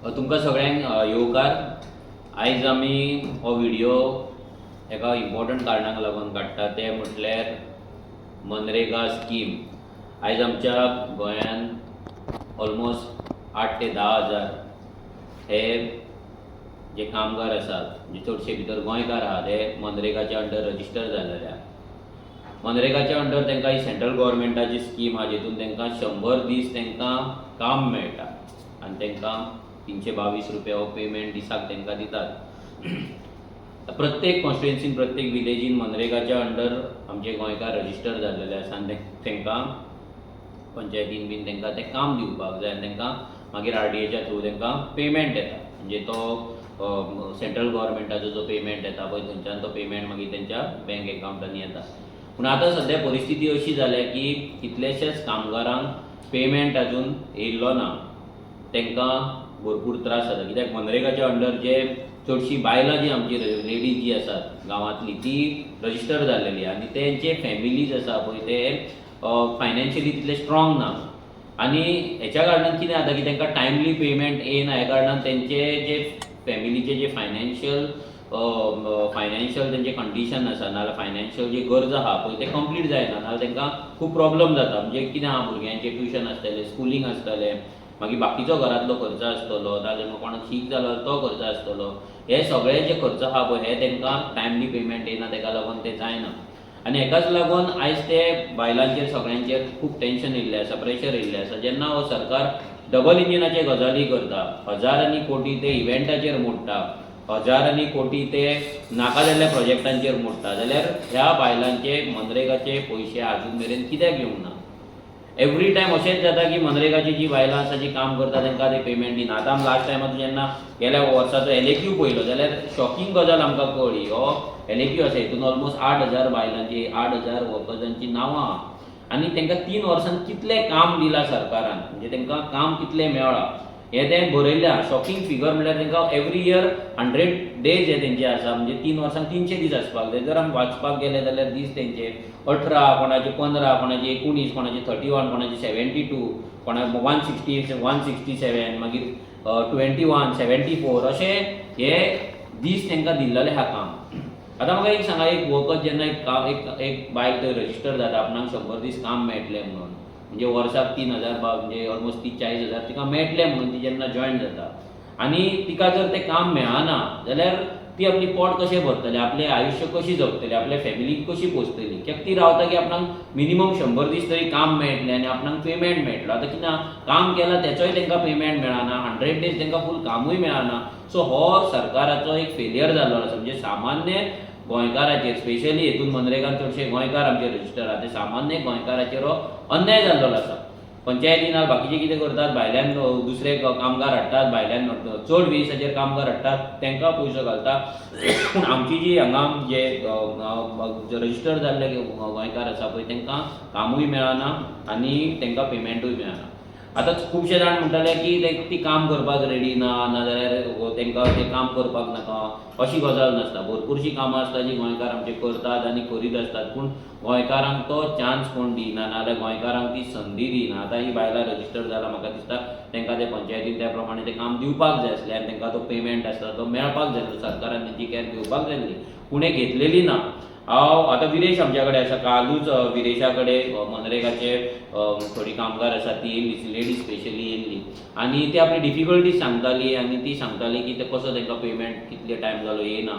तुमकां सगळ्यांक येवकार. आयज आमी हो व्हिडिओ एका इम्पॉर्टंट कारणाक लागून काडटा, ते म्हटल्यार मनरेगा स्कीम. आयज आमच्या गोंयांत ऑलमोस्ट 8 ते 10 हजार हे जे कामगार आसात, जे चडशे भितर गोंयकार आहात, हे मनरेगाच्या अंडर रजिस्टर जाल्लेले आहा. मनरेगाच्या अंडर तांकां ही सेंट्रल गव्हर्मेंटाची स्कीम आहा, जितून तांकां 100 दीस तांकां काम मेळटा आनी तांकां 322 रुपया हो पेमेंट दिसाक तांकां दितात. प्रत्येक कॉन्स्टिट्युएन्सीन, प्रत्येक विलेजीन मनरेगाच्या अंडर आमचे गोंयकार रजिस्टर जाल्लेले आसा आनी तांकां पंचायतीन बीन तांकां तें काम दिवपाक जाय आनी तांकां मागीर RDAच्या थ्रू तांकां पेमेंट येता. म्हणजे तो सेंट्रल गव्हर्मेंटाचो जो पेमेंट येता पळय, थंयच्यान तो पेमेंट मागीर तांच्या बँक अकाउंटांनी येता. पूण आतां सद्या परिस्थिती अशी जाल्या की कितलेशेच कामगारांक पेमेंट अजून येयल्लो ना. तांकां भरपूर त्रास जाता, कित्याक मनरेगाच्या अंडर जे चडशीं बायलां जी आमची लेडीज जी आसात गांवांतली, ती रजिस्टर जाल्लेली आनी तेंचे फॅमिलीज आसा पळय ते फायनान्शियली तितले स्ट्रॉंग ना. आनी हेच्या कारणान कितें जाता की तांकां टायमली पेमेंट येयना. ह्या कारणान तेंचे जे फॅमिलीचे जे फायनान्शियल तेंचे कंडिशन आसा, नाजाल्यार फायनान्शियल जी गरज आहा पळय ते कंप्लीट जायना, नाजाल्यार तांकां खूब प्रॉब्लम जाता. म्हणजे कितें आहा, भुरग्यांचें ट्युशन आसतलें, स्कुलींग आसतलें, मागीर बाकीचो घरांतलो खर्च आसतलो, नाजाल्यार कोणाक शीक जालो तो खर्च आसतलो. हे सगळे जे खर्च आहा पळय हे तांकां टायमली पेमेंट येयना, ताका लागून ते जायना. आनी हेकाच लागून आयज ते बायलांचेर सगळ्यांचेर खूब टेन्शन येयल्लें आसा, प्रेशर येयल्लें आसा. जेन्ना हो सरकार डबल इंजिनाचे गजाली करता, हजारांनी कोटी ते इव्हेंटाचेर मोडटा, हजारांनी कोटी ते नाका जाल्ल्या प्रोजेक्टांचेर मोडटा, जाल्यार ह्या बायलांचे मनरेगाचे पयशे आजून मेरेन कित्याक येवंक ना? एवरी टायम अशेंच जाता की मनरेगाची जी बायलां आसा जी काम करता तांकां ते पेमेंट दिना. आतां आमी लास्ट टायमार जेन्ना गेल्या वर्साचो LAQ पळयलो जाल्यार शॉकिंग गजाल आमकां कळ्ळी. हो LAQ आसा, हितून ऑलमोस्ट 8,000 बायलांची, 8,000 वर्कर्सांची नांवां आहा आनी तांकां 3 वर्सांत कितलें काम दिलां सरकारान, म्हणजे तांकां काम कितलें मेळ्ळां हें तें बरयल्लें आहा. शॉकिंग फिगर म्हणल्यार तांकां एवरी इयर 100 डेज हे तेंचे आसा, म्हणजे 3 वर्सांक 300 दीस आसपाक जाय. जर आमी वाचपाक गेले जाल्यार दीस तेंचे 18, कोणाचे 15, कोणाचे 19, कोणाचे 31, कोणाचे 72, कोणाक 160, 167, मागीर 21, 74 अशे हे दीस तांकां दिल्लेले आहा काम. आतां म्हाका एक सांगा, एक वर्कर जेन्ना एक बायल थंय रजिस्टर जाता, आपणाक 100 दीस काम मेळटलें म्हणून, म्हणजे वर्साक 3,000 म्हणजे ऑलमोस्ट 40,000 तिका मेळटले म्हणून ती जेन्ना जॉयन जाता, आनी तिका जर तें काम मेळना जाल्यार ती आपली पोट कशें भरतली, आपलें आयुश्य कशी जगतली, आपल्या फॅमिलीक कशी पोसतली? कित्याक ती रावता की आपणाक मिनिमम 100 दीस तरी काम मेळटलें आनी आपणाक पेमेंट मेळटलो. आतां कितें काम केलां तेचोय तांकां पेमेंट मेळना, 100 डेज तांकां फूल कामूय मेळना. सो हो सरकाराचो एक फेलियर जाल्लो आसा. म्हणजे सामान्य गोंयकाराचेर, स्पेशली हेतून मनरेगान चडशे गोंयकार आमचे रजिस्टर आहा, ते सामान्य गोंयकाराचेर हो अन्याय जाल्लो आसा. पंचायतीन बाकीचे कितें करतात, भायल्यान दुसरे कामगार हाडटात, भायल्यान चड वेसाचेर कामगार हाडटात, तांकां पयसो घालतात. पूण आमची जी हांगा जे रजिस्टर जाल्ले गोंयकार आसा पळय तांकां कामूय मेळना आनी तांकां पेमेंटूय मेळना. आतां खुबशे जाण म्हणटाले की ती काम करपाक रेडी ना, नाजाल्यार तांकां तें काम करपाक नाका, अशी गजाल नासता. भरपूरशीं कामां आसता जी गोंयकार आमचे करतात आनी करीत आसतात, पूण गोंयकारांक तो चान्स कोण दिना, नाजाल्यार गोंयकारांक ती संदी दिना. आतां ही बायलां रजिस्टर जालां, म्हाका दिसता तांकां ते पंचायतीन त्या प्रमाणे तें काम दिवपाक जाय आसलें आनी तांकां तो पेमेंट आसता तो मेळपाक जाय आसलो. सरकारान तेंची कॅर घेवपाक जाय आसली, पूण हें घेतलेली ना. हांव आतां विरेश आमच्या कडेन आसा, कालूच विरेशा कडेन मनरेगाचे थोडी कामगार आसा ती येयल्ली, लेडीज स्पेशली येयल्ली आनी ती आपली डिफिकल्टीज सांगताली. आनी ती सांगताली की ते कसो तांकां पेमेंट कितले टायम जालो येयना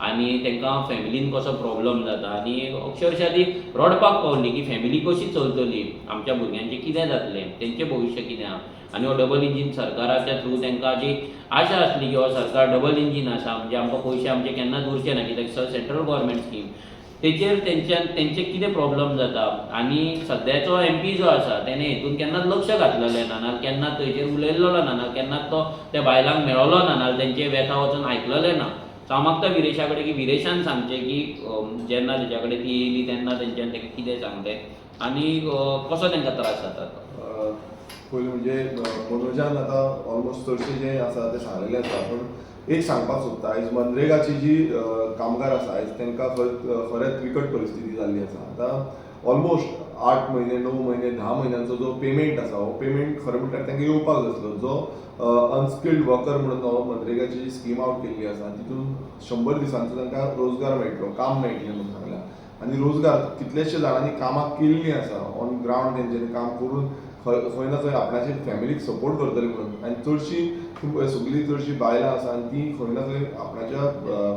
आनी तांकां फॅमिलीन कसो प्रॉब्लम जाता. आनी अक्षरशा ती रडपाक पावल्ली की फॅमिली कशी चलतली, आमच्या भुरग्यांचें कितें जातलें, तेंचें भविश्य कितें आहा. आनी हो डबल इंजीन सरकाराच्या थ्रू तांकां जी आशा आसली की हो सरकार डबल इंजीन आसा, म्हणजे आमकां पयशे आमचे केन्नाच उरचे ना, कित्याक सेंट्रल गव्हर्मेंट स्कीम, तेचेर तेंचे कितें प्रॉब्लम जाता. आनी सद्याचो MP जो आसा तेणें हेतून केन्नाच लक्ष घातलेलें ना, नाजाल्यार केन्नाच थंयचेर उलयल्लो ना, नाजाल्यार केन्नाच तो त्या बायलांक मेळ्ळो ना, नाजाल्यार तेंचे व्यथा वचून आयकलेलें ना. सो हांव मागता विरेशा कडेन की विरेशान सांगचें की जेन्ना तेच्या कडेन ती येयली तेन्ना तेंच्यान तेका कितें सांगलें आनी कसो तांकां त्रास जाता. पयलीं म्हणजे मनोजान आतां ऑलमोस्ट चडशें जें आसा तें सांगलेलें आसा, पूण एक सांगपाक सोदता, आयज मनरेगाची जी कामगार आसा आयज तांकां खरेंच विकट परिस्थिती जाल्ली आसा. आतां ऑलमोस्ट 8 महिने 9 महिने 10 महिन्यांचो जो पेमेंट आसा हो पेमेंट खरें म्हणल्यार तांकां येवपाक जातलो जो अनस्किल्ड वर्कर म्हणून हो मनरेगाची जी स्कीम आउट केल्ली आसा तितून 100 दिसांचो तांकां रोजगार मेळटलो काम मेळटलें म्हणून सांगलां आनी रोजगार कितलेशे जाणांनी कामां केल्लीं आसा ऑन ग्रावंड तेंच्यांनी काम करून खंय ना खंय आपणाची फॅमिलीक सपोर्ट करतली म्हणून आनी चडशीं बायलां आसा आनी ती खंय ना खंय आपणाच्या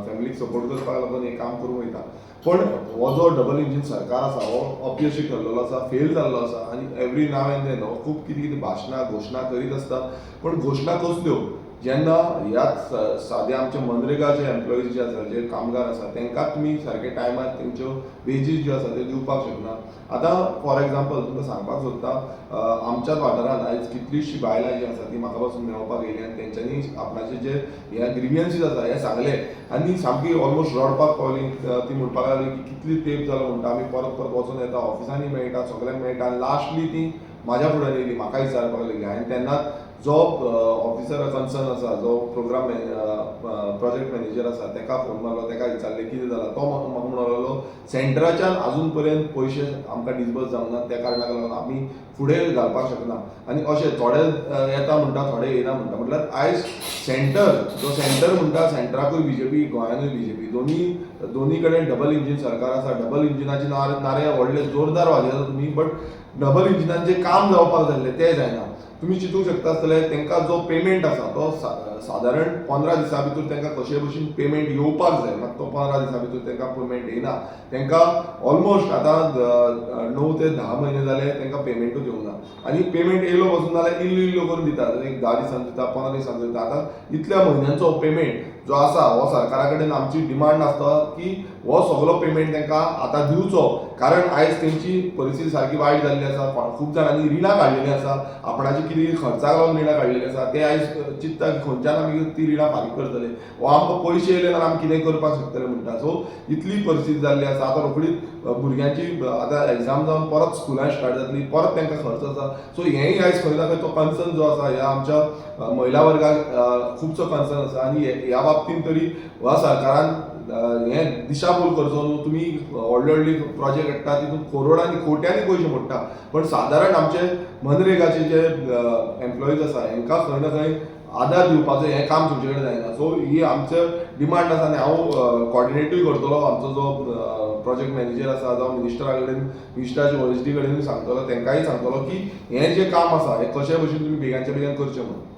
फॅमिलीक सपोर्ट करपाक लागून हें काम करूंक वयता पण हो जो डबल इंजीन सरकार आसा हो अपयशी ठरलेलो आसा फेल जाल्लो आसा आनी एवरी नाव एंड देन हो खूब कितें कितें भाशणां घोशणा करीत आसता पण घोशणा कसल्यो जेन्ना ह्याच सादे आमचे मनरेगाचे एम्प्लॉईज जे आसा जे कामगार आसा तांकां तुमी सारके टायमार तेंच्यो वेजीस ज्यो आसा त्यो दिवपाक शकना आतां फॉर एग्जाम्पल तुमकां सांगपाक सोदता आमच्याच वाठारांत आयज कितलींशीं बायलां जीं आसा तीं म्हाका पासून मेळपाक येयलीं आनी तेंच्यांनी आपणाचे जे हे ग्रिवियन्सीस आसा हे सांगले आनी सामकी ऑलमोस्ट रडपाक पावलीं ती म्हणपाक लागली की कितली तेंप जालो म्हणटा आमी परत परत वचून येता ऑफिसांनी मेळटा सगळ्यांक मेळटा आनी लास्टली ती म्हाज्या फुड्यान येयली म्हाका विचारपाक लागली हांवें तेन्नाच जो ऑफिसर कन्सर्न आसा जो प्रोग्राम प्रोजेक्ट मॅनेजर आसा ताका फोन मारलो ताका विचारलें कितें जालां तो म्हाका म्हणूंक लागलो सेंटराच्यान आजून पर्यंत पयशे आमकां डिसबर्स जावंक ना त्या कारणाक लागून आमी फुडें घालपाक शकना आनी अशें थोडे येता म्हणटा थोडे येना म्हणटा म्हटल्यार आयज सेंटर म्हणटा सेंटराकूय बीजेपी गोंयानूय बीजेपी दोनी कडेन डबल इंजीन सरकार आसा डबल इंजिनाचे नारे व्हडले जोरदार वाजयता तुमी बट डबल इंजिनान जें काम जावपाक जाल्लें तें जायना तुमी चिंतूंक शकता आसतले तांकां जो पेमेंट आसा तो सादारण 15 दिसां भितर तांकां कशे भशेन पेमेंट येवपाक जाय मात तो 15 दिसां भितर तांकां पेमेंट येयना तांकां ऑलमोस्ट आतां 9 ते 10 म्हयने जाले तांकां पेमेंटूच येवंक ना आनी पेमेंट येयलो पासून जाल्यार इल्लो करून दितात एक 10 दिसांनी दिता 15 दिसांनी दिता आतां इतल्या म्हयन्यांचो पेमेंट जो आसा हो सरकारा कडेन आमची डिमांड आसता की हो सगळो पेमेंट तांकां आतां दिवचो कारण आयज तेंची परिस्थिती सारकी वायट जाल्ली आसा खूब जाणांनी रिणां काडलेलीं आसा आपणाची कितें खर्चाक लागून रिणां काडलेलीं आसा ते आयज चिंतता की खंयच्यान आमी ती रिणां फारीक करतले वा आमकां पयशे येयले जाल्यार आमी कितें करपाक शकतले म्हणटा सो इतली परिस्थिती जाल्ली आसा आतां रोखडीच भुरग्यांची आतां एग्जाम जावन परत स्कुलां स्टार्ट जातली परत तांकां खर्च आसा सो हेंय आयज खंय ना खंय तो कन्सर्न जो आसा ह्या आमच्या महिला वर्गाक खुबसो कन्सर्न आसा आनी ह्या बाबतींत तरी ह्या सरकारान हें दिशाभूल करचो न्हू तुमी व्हडली प्रोजेक्ट हाडटा तितून करोडांनी कोट्यांनी पयशे मोडटा पण सादारण आमचे मनरेगाचे जे एम्प्लॉईज आसा हांकां खंय ना खंय आदार दिवपाचो हें काम तुमचे कडेन जायना सो ही आमचो डिमांड आसा आनी हांव कॉर्डिनेटूय करतलो आमचो जो प्रोजेक्ट मॅनेजर आसा जावं मिनिस्टरा कडेन मिनिस्टराच्या OSD कडेन सांगतलो तांकांय सांगतलो की हें जें काम आसा हें कशे भशेन तुमी बेगांच्या बेगीन करचें म्हणून